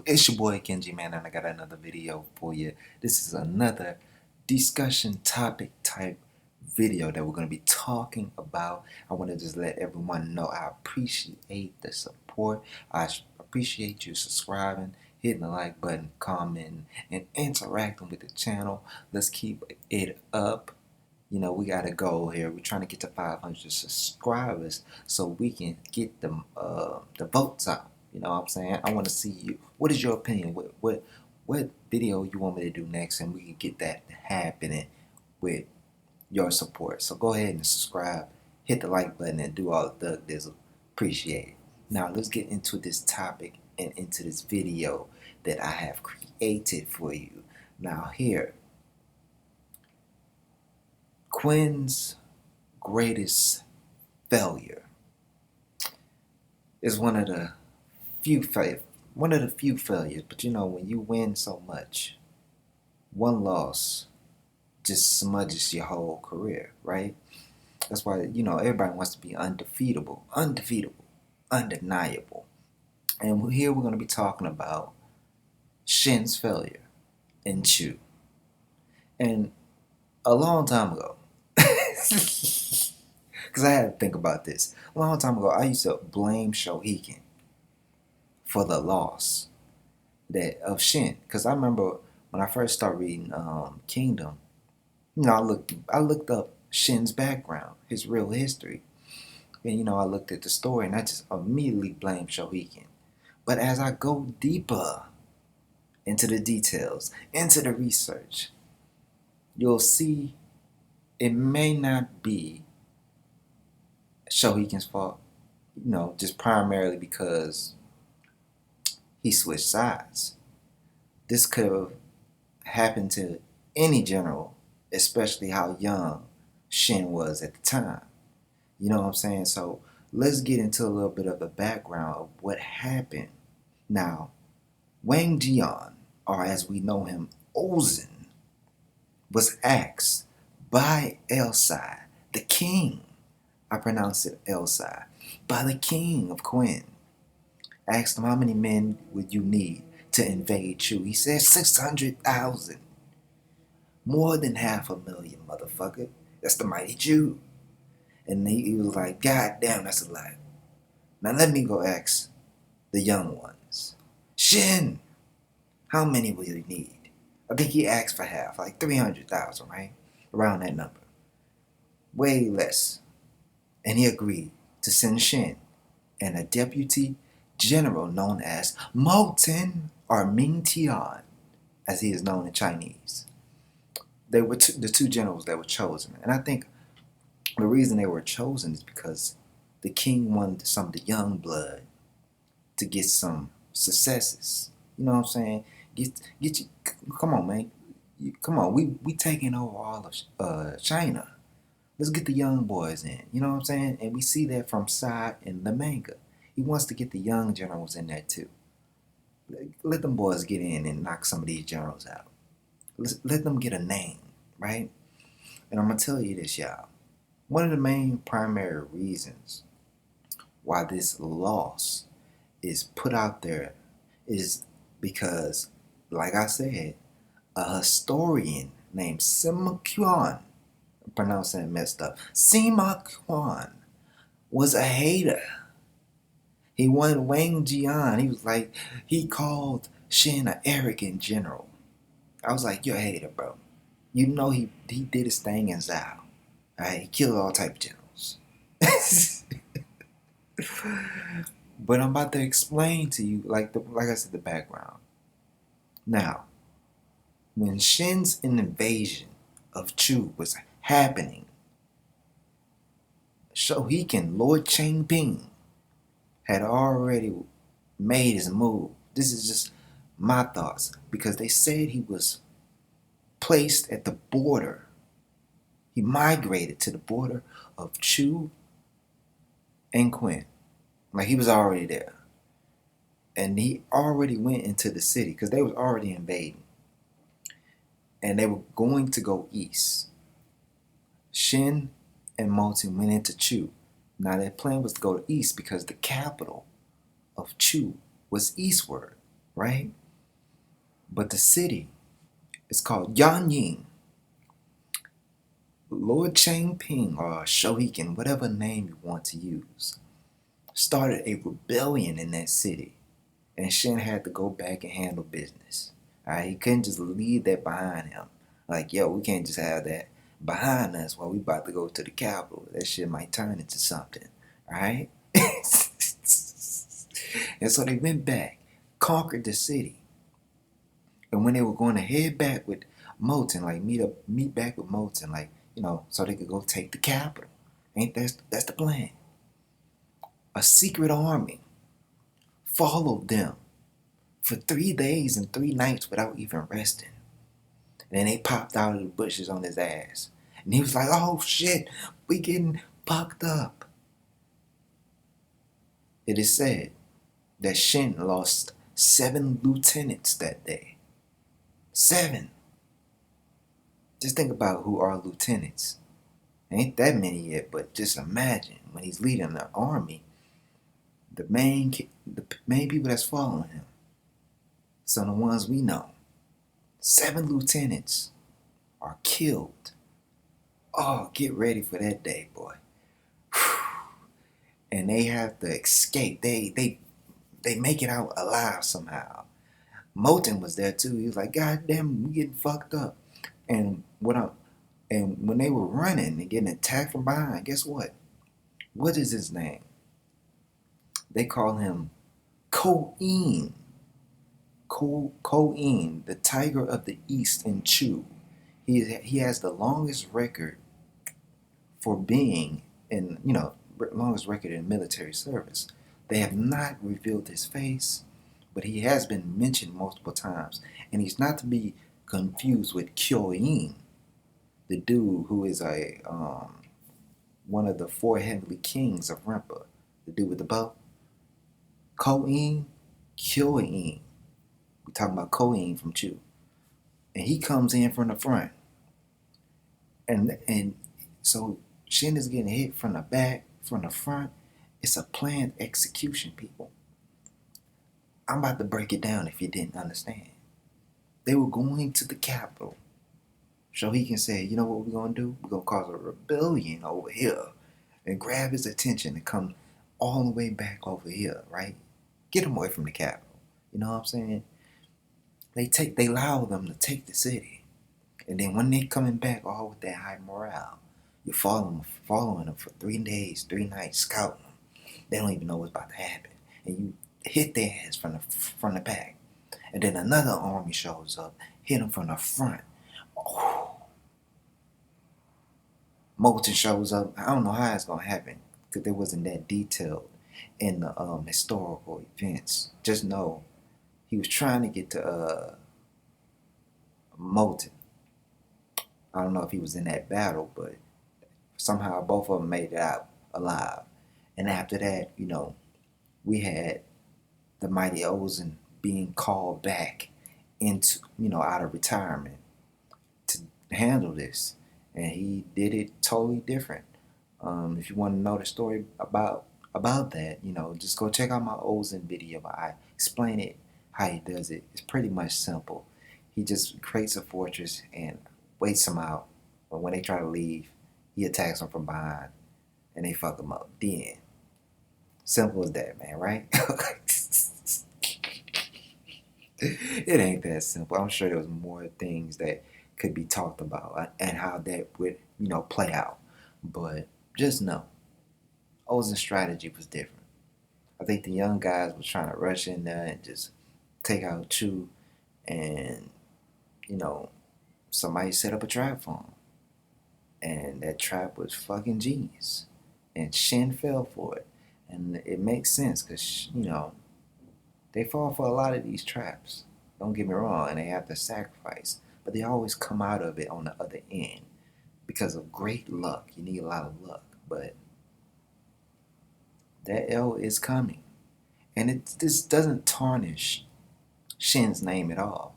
It's your boy Kenji, man, and I got another video for you. This is another discussion topic type video that we're going to be talking about. I want to just let everyone know I appreciate the support. I appreciate you subscribing, hitting the like button, commenting, and interacting with the channel. Let's keep it up. You know, we got a goal here. We're trying to get to 500 subscribers so we can get the votes out. You know what I'm saying? I want to see you. What is your opinion? What video you want me to do next, and we can get that happening with your support. So go ahead and subscribe, hit the like button, and do all the thug dizzle. Appreciate it. Now let's get into this topic and into this video that I have created for you. Now here, Quinn's greatest failure is one of the few failures. But you know, when you win so much, one loss just smudges your whole career, right? That's why, you know, everybody wants to be undefeatable, undeniable. And here we're going to be talking about Shin's failure in Chu. And a long time ago, because I had to think about this. A long time ago, I used to blame Shohiken for the loss of Shin. Because I remember when I first started reading Kingdom, you know, I looked up Shin's background, his real history. And, you know, I looked at the story and I just immediately blamed Shohiken. But as I go deeper into the details, into the research, you'll see it may not be Shohiken's fault, you know, just primarily because he switched sides. This could have happened to any general, especially how young Shin was at the time. You know what I'm saying? So let's get into a little bit of the background of what happened. Now, Wang Jian, or as we know him, Ozen, was asked by Elsai, the king, I pronounce it Elsai, by the king of Quinn, asked him how many men would you need to invade Chu. He said 600,000. More than 500,000, motherfucker. That's the mighty Jew. And he was like, God damn, that's a lot. Now let me go ask the young ones. Shin, how many will you need? I think he asked for half, like 300,000, right? Around that number. Way less. And he agreed to send Shin and a deputy general known as Mo Ten or Ming Tian, as he is known in Chinese. They were the two generals that were chosen. And I think the reason they were chosen is because the king wanted some of the young blood to get some successes. You know what I'm saying? Get you, come on, man. Come on, we taking over all of China. Let's get the young boys in. You know what I'm saying? And we see that from Sai in the manga. He wants to get the young generals in there too. Let them boys get in and knock some of these generals out. Let them get a name, right? And I'm going to tell you this, y'all. One of the main primary reasons why this loss is put out there is because, like I said, a historian named Sima Qian, I'm pronouncing it messed up, Sima Qian, was a hater. He wanted Wang Jian. He was like, he called Shin an arrogant general. I was like, you're a hater, bro. You know he did his thing in Zhao. Right? He killed all type of generals. But I'm about to explain to you, like I said, the background. Now, when Shin's invasion of Chu was happening, Shohiken, Lord Changping, had already made his move. This is just my thoughts, because they said he was placed at the border. He migrated to the border of Chu and Quinn. Like, he was already there. And he already went into the city because they was already invading. And they were going to go east. Shin and Moten went into Chu. Now their plan was to go east because the capital of Chu was eastward. right? But the city is called Yanying. Lord Changping or Shohiken, whatever name you want to use, started a rebellion in that city. And Shin had to go back and handle business. Alright, he couldn't just leave that behind him. Like, yo, we can't just have that behind us while we about to go to the capital. That shit might turn into something. Alright? And so they went back, conquered the city. And when they were going to head back with Moten, like meet back with Moten, like, so they could go take the capital. Ain't that's the plan. A secret army followed them for 3 days and 3 nights without even resting. And then they popped out of the bushes on his ass. And he was like, oh shit, we getting fucked up. It is said that Shin lost 7 lieutenants that day. 7. Just think about who are lieutenants. Ain't that many yet, but just imagine when he's leading the army, the main people that's following him. Some of the ones we know. 7 lieutenants are killed. Oh, get ready for that day, boy. And they have to escape. They make it out alive somehow. Moten was there too. He was like, God damn, we getting fucked up. And when they were running and getting attacked from behind, guess what? What is his name? They call him Koin. Koin, the Tiger of the East in Chu. He has the longest record for being in, longest record in military service. They have not revealed his face, but he has been mentioned multiple times. And he's not to be confused with Kyoin, the dude who is one of the 4 heavenly kings of Rimpa, the dude with the bow. Koin, Kyoin. We're talking about Koin from Chu. And he comes in from the front. And so Shin is getting hit from the back, from the front. It's a planned execution, people. I'm about to break it down if you didn't understand. They were going to the capital so he can say, you know what we're going to do? We're going to cause a rebellion over here and grab his attention and come all the way back over here, right? Get him away from the capital. You know what I'm saying? They allow them to take the city. And then when they coming back all with that high morale, you're following them for 3 days, 3 nights, scouting them. They don't even know what's about to happen. And you hit their ass from the back. And then another army shows up, hit them from the front. Oh. Moten shows up. I don't know how it's going to happen because it wasn't that detailed in the historical events. Just know he was trying to get to Moten. I don't know if he was in that battle, but somehow both of them made it out alive. And after that, we had the mighty Ozen being called back into, out of retirement to handle this. And he did it totally different. If you want to know the story about that, just go check out my Ozen video. I explain it how he does it. It's pretty much simple. He just creates a fortress and waits them out. But when they try to leave, he attacks them from behind and they fuck him up. The end. Simple as that, man, right? It ain't that simple. I'm sure there was more things that could be talked about and how that would, play out. But just know, Ozen's strategy was different. I think the young guys was trying to rush in there and just take out Chu, and somebody set up a trap for him, and that trap was fucking genius, and Shin fell for it, and it makes sense because they fall for a lot of these traps. Don't get me wrong, and they have to sacrifice, but they always come out of it on the other end because of great luck. You need a lot of luck, but that L is coming, and this doesn't tarnish Shin's name at all.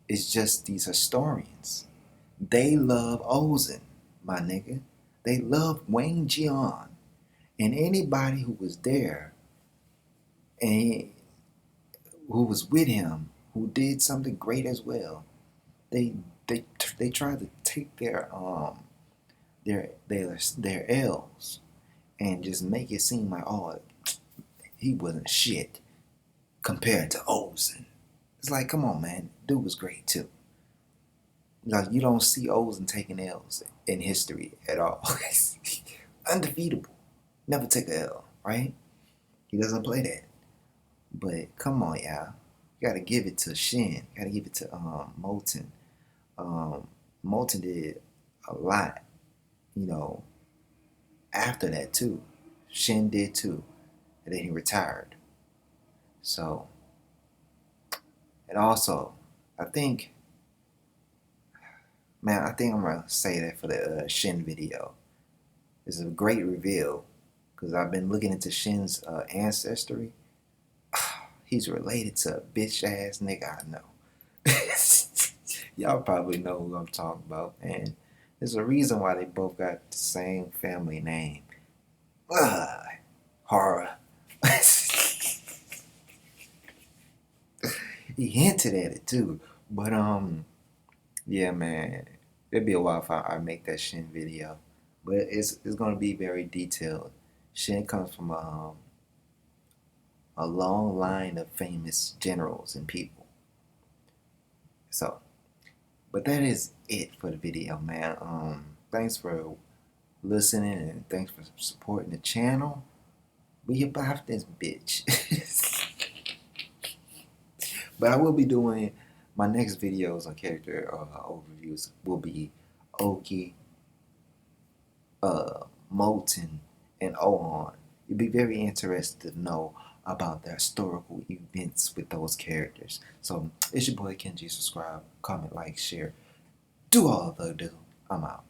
It's just these historians. They love Ozen, my nigga. They love Wang Jian, and anybody who was there and who was with him, who did something great as well. They they they tried to take their L's and just make it seem like, oh, he wasn't shit compared to Ozen. It's like, come on, man, dude was great too. Like, you don't see Ozen taking L's in history at all. Undefeatable, never take a L, right? He doesn't play that. But come on, y'all, you gotta give it to Shin. You gotta give it to Molten. Molten did a lot, you know, after that too. Shin did too, and then he retired. So, and also, I think, man, I think I'm gonna say that for the Shin video. It's a great reveal because I've been looking into Shin's ancestry. He's related to a bitch ass nigga I know. Y'all probably know who I'm talking about, and there's a reason why they both got the same family name. Ugh, horror. He hinted at it too, but yeah, man, it'll be a while if I make that Shin video, but it's gonna be very detailed. Shin comes from a long line of famous generals and people. So, but that is it for the video, man. Thanks for listening and thanks for supporting the channel. We about this bitch. But I will be doing my next videos on character overviews will be Oki, Molten, and Ohan. You'll be very interested to know about the historical events with those characters. So it's your boy Kenji. Subscribe, comment, like, share. Do all the do. I'm out.